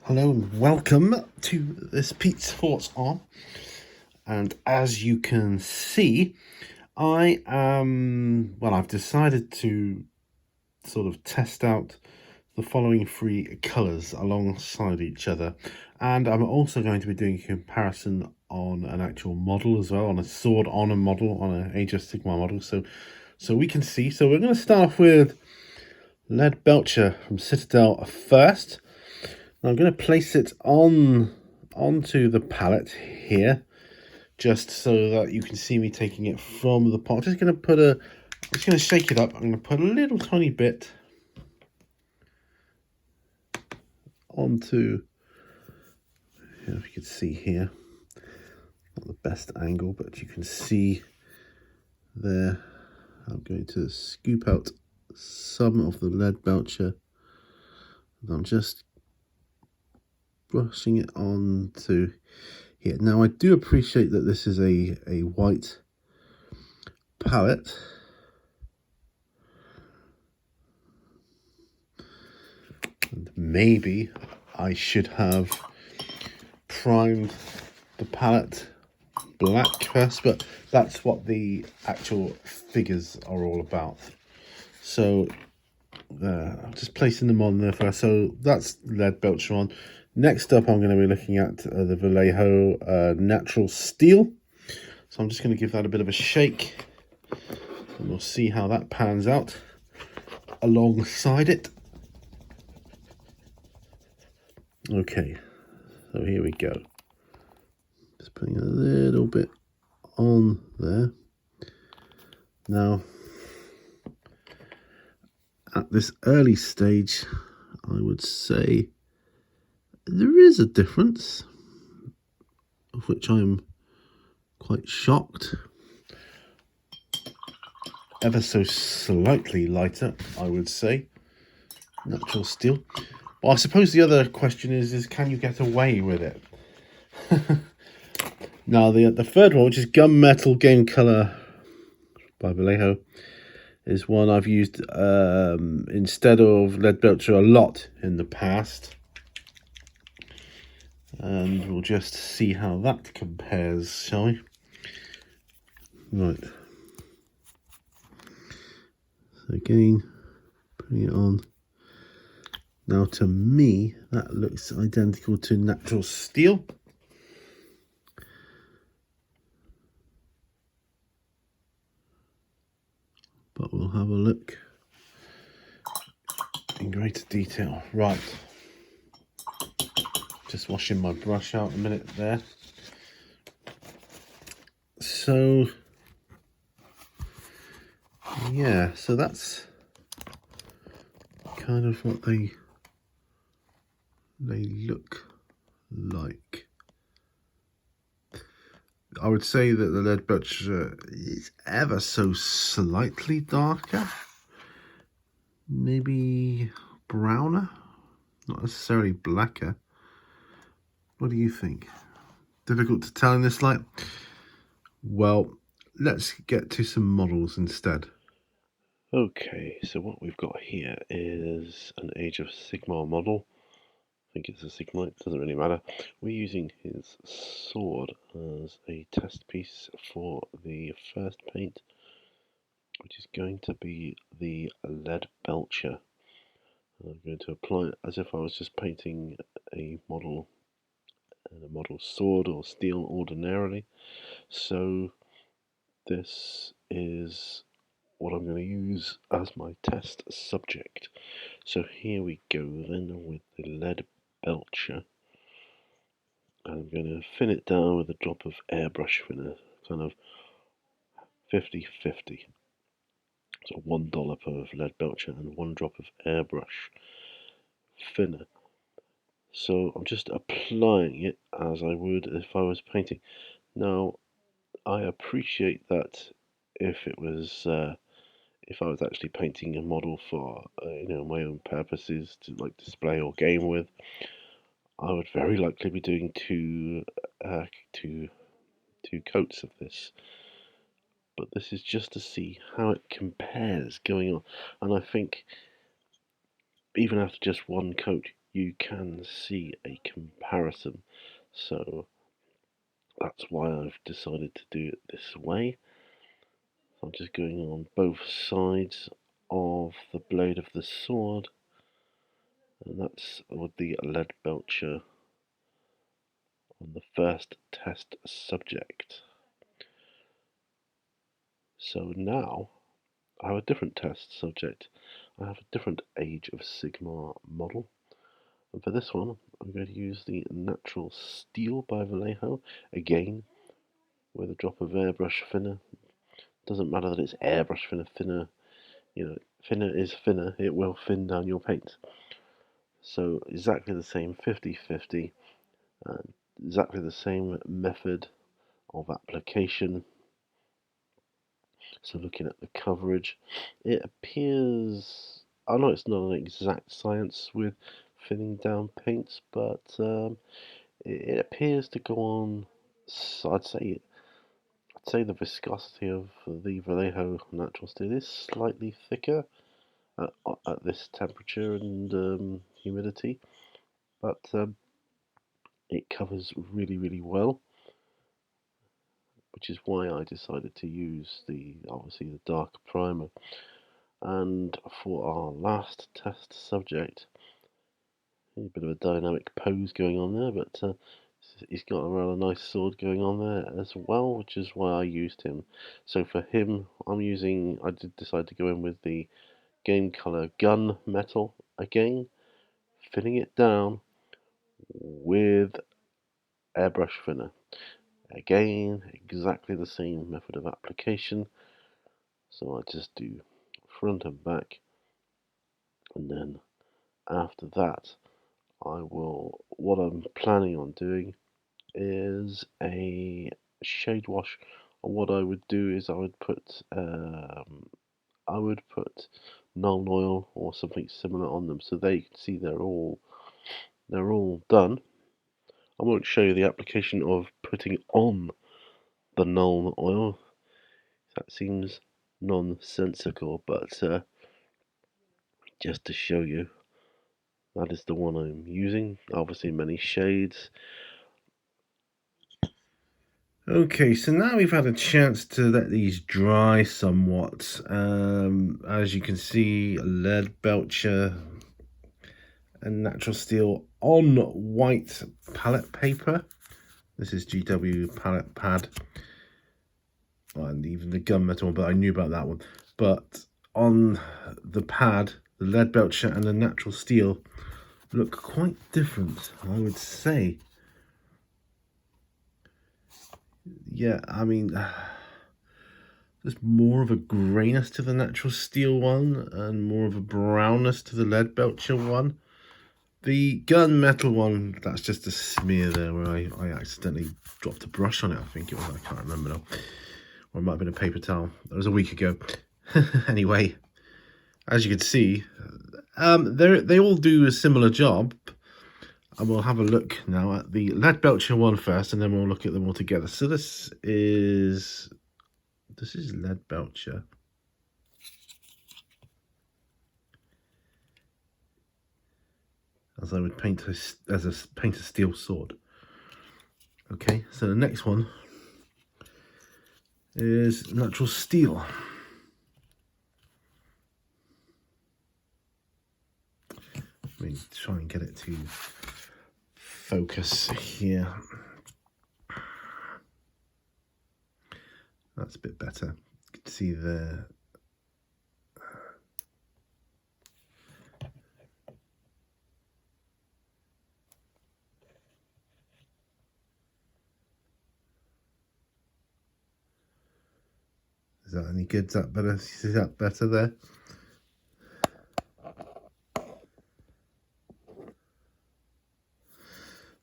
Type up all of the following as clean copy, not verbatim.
Hello and welcome to this Pete's Thoughts On. And as you can see, I've decided to sort of test out the following three colours alongside each other. And I'm also going to be doing a comparison on an actual model as well, on a sword on a model, on an Age of Sigmar model. So we can see. So we're going to start off with Leadbelcher from Citadel first. I'm going to place it onto the palette here, just so that you can see me taking it from the pot. I'm just going to shake it up. I'm going to put a little tiny bit onto, if you can see here, not the best angle, but you can see there. I'm going to scoop out some of the Leadbelcher, and I'm just brushing it onto here. Now I do appreciate that this is a white palette, and maybe I should have primed the palette black first, but that's what the actual figures are all about. So I'm just placing them on there first. So that's Leadbelcher on. Next up, I'm going to be looking at the Vallejo natural steel. So I'm just going to give that a bit of a shake, and we'll see how that pans out alongside it. Okay, so here we go. Just putting a little bit on there. Now, at this early stage, I would say there is a difference, of which I'm quite shocked. Ever so slightly lighter, I would say. Natural steel. Well, I suppose the other question is can you get away with it? Now, the third one, which is Gunmetal Game Color by Vallejo, is one I've used instead of Leadbelcher a lot in the past. And we'll just see how that compares, shall we? Right. So again, putting it on. Now, to me, that looks identical to natural steel. But we'll have a look in greater detail. Right. Just washing my brush out a minute there. So, yeah, so that's kind of what they look like. I would say that the Leadbelcher is ever so slightly darker, maybe browner, not necessarily blacker. What do you think? Difficult to tell in this light? Well, let's get to some models instead. Okay, so what we've got here is an Age of Sigmar model. I think it's a Sigmar, it doesn't really matter. We're using his sword as a test piece for the first paint, which is going to be the Leadbelcher. I'm going to apply it as if I was just painting a model sword or steel ordinarily. So this is what I'm going to use as my test subject. So here we go then with the Leadbelcher. I'm going to thin it down with a drop of airbrush thinner, kind of 50-50. So one dollop of Leadbelcher and one drop of airbrush thinner. So I'm just applying it as I would if I was painting. Now, I appreciate that if it was if I was actually painting a model for my own purposes to like display or game with, I would very likely be doing two coats of this. But this is just to see how it compares going on, and I think even after just one coat, you can see a comparison. So that's why I've decided to do it this way. I'm just going on both sides of the blade of the sword, and that's with the Leadbelcher on the first test subject. So now I have a different test subject. I have a different Age of Sigmar model. And for this one, I'm going to use the Natural Steel by Vallejo, again, with a drop of airbrush thinner. Doesn't matter that it's airbrush thinner, thinner is thinner, it will thin down your paint. So exactly the same 50-50, and exactly the same method of application. So looking at the coverage, it appears, I know it's not an exact science with thinning down paints, but it appears to go on, I'd say the viscosity of the Vallejo natural steel is slightly thicker at this temperature and humidity, but it covers really well, which is why I decided to use obviously the dark primer. And for our last test subject, a bit of a dynamic pose going on there, but he's got a rather nice sword going on there as well, which is why I used him. So for him, I did decide to go in with the game color Gunmetal again, filling it down with airbrush thinner. Again, exactly the same method of application. So I just do front and back, and then after that, what I'm planning on doing is a shade wash. And what I would do is I would put Null oil or something similar on them, so they can see they're all done. I won't show you the application of putting on the Null oil. That seems nonsensical, but just to show you, that is the one I'm using. Obviously many shades. Okay, so now we've had a chance to let these dry somewhat. As you can see, Leadbelcher and natural steel on white palette paper. This is GW palette pad, and even the gunmetal one, but I knew about that one. But on the pad, the Leadbelcher and the natural steel look quite different, I would say. Yeah, I mean, there's more of a greyness to the natural steel one and more of a brownness to the Leadbelcher one. The gunmetal one, that's just a smear there where I accidentally dropped a brush on it, I think it was. I can't remember now. Or it might have been a paper towel. That was a week ago. Anyway, as you can see, they all do a similar job. And we'll have a look now at the Leadbelcher one first, and then we'll look at them all together. So this is Leadbelcher. As I would paint a steel sword. Okay, so the next one is natural steel. Let me try and get it to focus here. That's a bit better. You can see there. Is that any good? Is that better? Is that better there?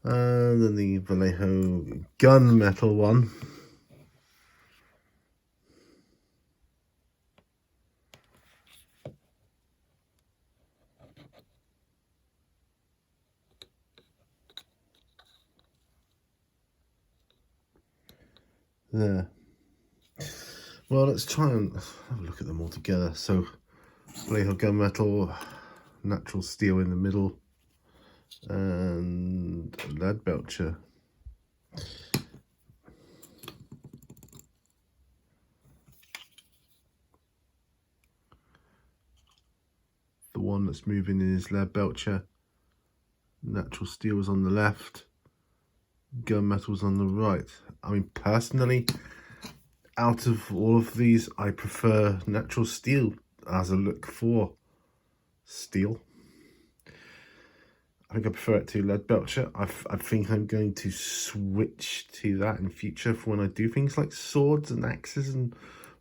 And then the Vallejo gunmetal one. There. Well, let's try and have a look at them all together. So, Vallejo gunmetal, natural steel in the middle, and Leadbelcher. The one that's moving is Leadbelcher. Natural steel is on the left. Gunmetal's on the right. I mean, personally, out of all of these, I prefer natural steel as a look for steel. I think I prefer it to Leadbelcher. I think I'm going to switch to that in future for when I do things like swords and axes and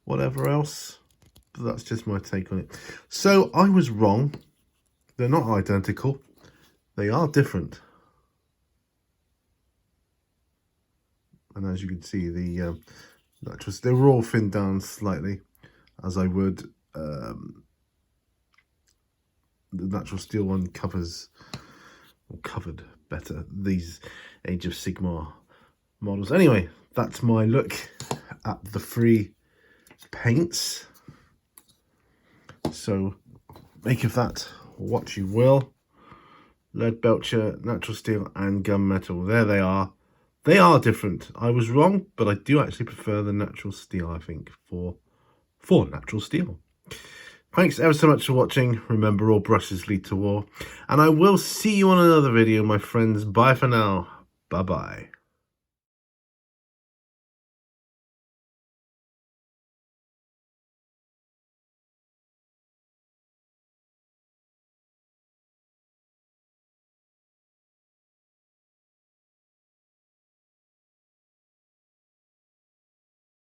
whatever else. But that's just my take on it. So I was wrong. They're not identical. They are different. And as you can see, the they were all thinned down slightly, as I would. The natural steel one covered better these Age of Sigmar models. Anyway, that's my look at the 3 paints. So make of that what you will. Leadbelcher, natural steel, and gunmetal. There they are. They are different. I was wrong, but I do actually prefer the natural steel, I think, for natural steel. Thanks ever so much for watching. Remember, all brushes lead to war. And I will see you on another video, my friends. Bye for now. Bye-bye.